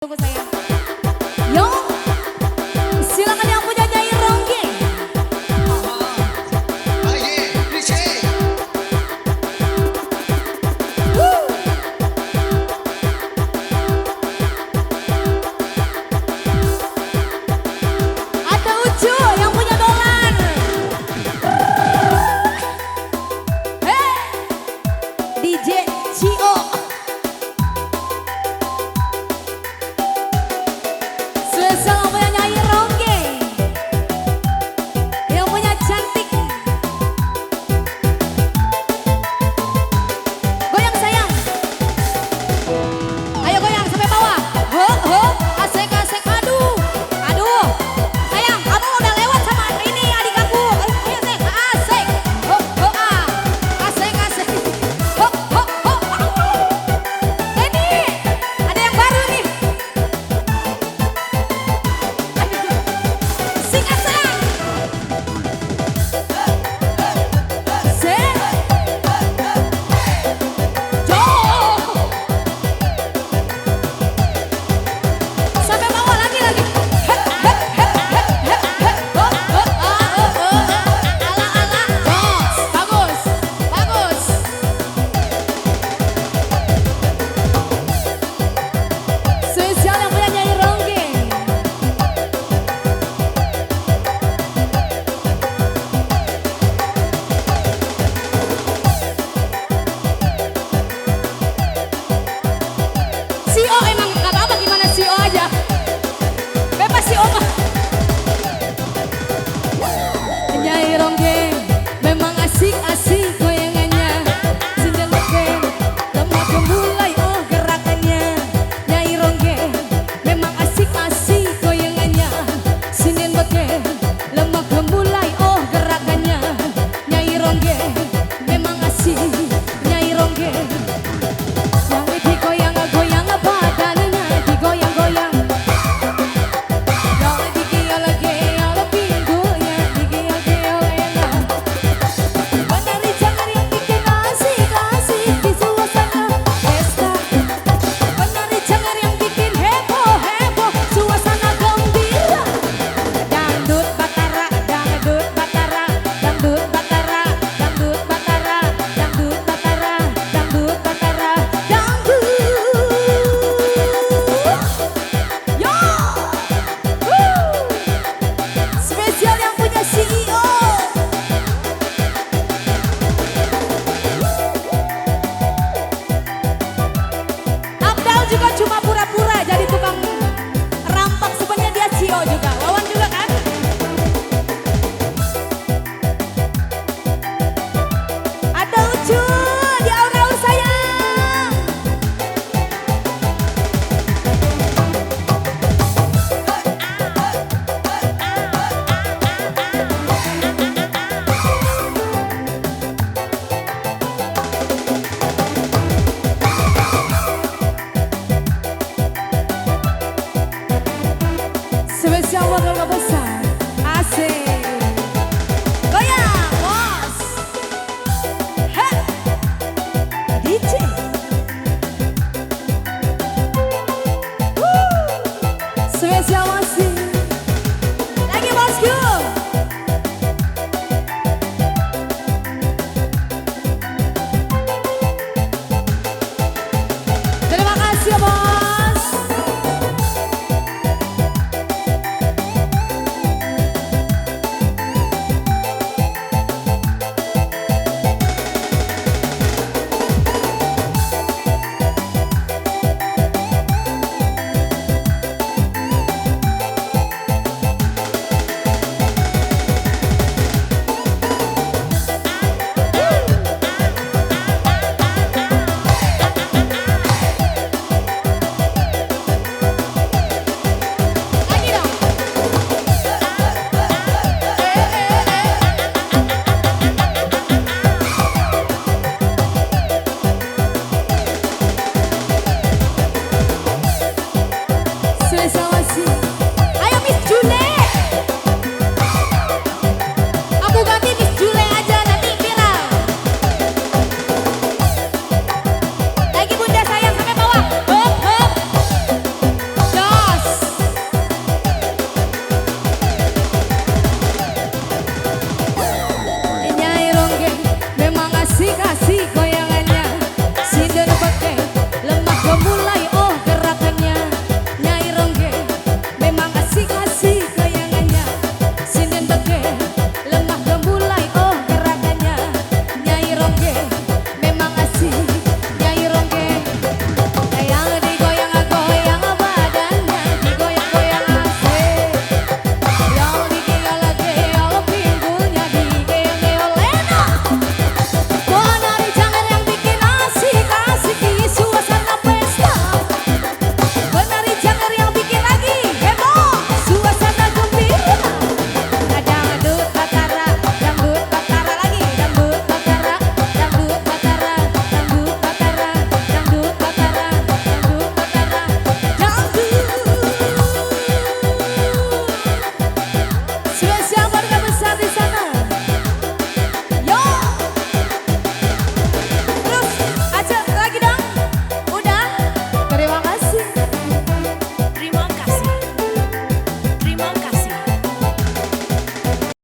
Tunggu saya. Yo, silakan yang punya Nyai Rongge. Ada Ucu yang punya dolar. Hey, DJ Cio. Spesial yang punya Nyai Rongge, yang punya cantik. Goyang sayang, ayo goyang sampai bawah. Ho ho, asik asik, aduh aduh. Sayang, kamu udah lewat sama ini adik aku. Asik asik, ho ho ah, asik asik. Ho ho ho. Ini ada yang baru nih. Singkat sayang. Sampai bawah lagi. Bagus, bagus. Spesial yang punya Nyai Rongge. Cio emang gak apa-apa, gimana Cio aja. Bebas Cio mah. Nyai Rongge memang asik-asik goyangannya. Sindel beken, lemah gemulai oh gerakannya. Nyai Rongge memang asik-asik goyangannya. Sindel beken, lemah gemulai oh gerakannya. Nyai Rongge memang asik. Nyai Rongge yang digoyang-goyang badannya, digoyang-goyang. Yang digial-gial pinggulnya, digial-gial enak. Penari jangan yang bikin asik-asik di suasana pesta. Penari jangan yang bikin heboh-heboh, suasana gembira. Dangdut Batara, dangdut Batara, dangdut Batara, dangdut Batara, dangdut Batara, dangdut Batara, dangdut. Yo, spesial yang punya CEO. Abdal juga cuma pura-pura jadi tukang rampak, sebenarnya dia CEO juga. Wawan juga kan? Ada Ucu di aur-aur sayang. Spesial buat keluarga besar. Asik. Goyang, bos. Heh. DJ. Spesial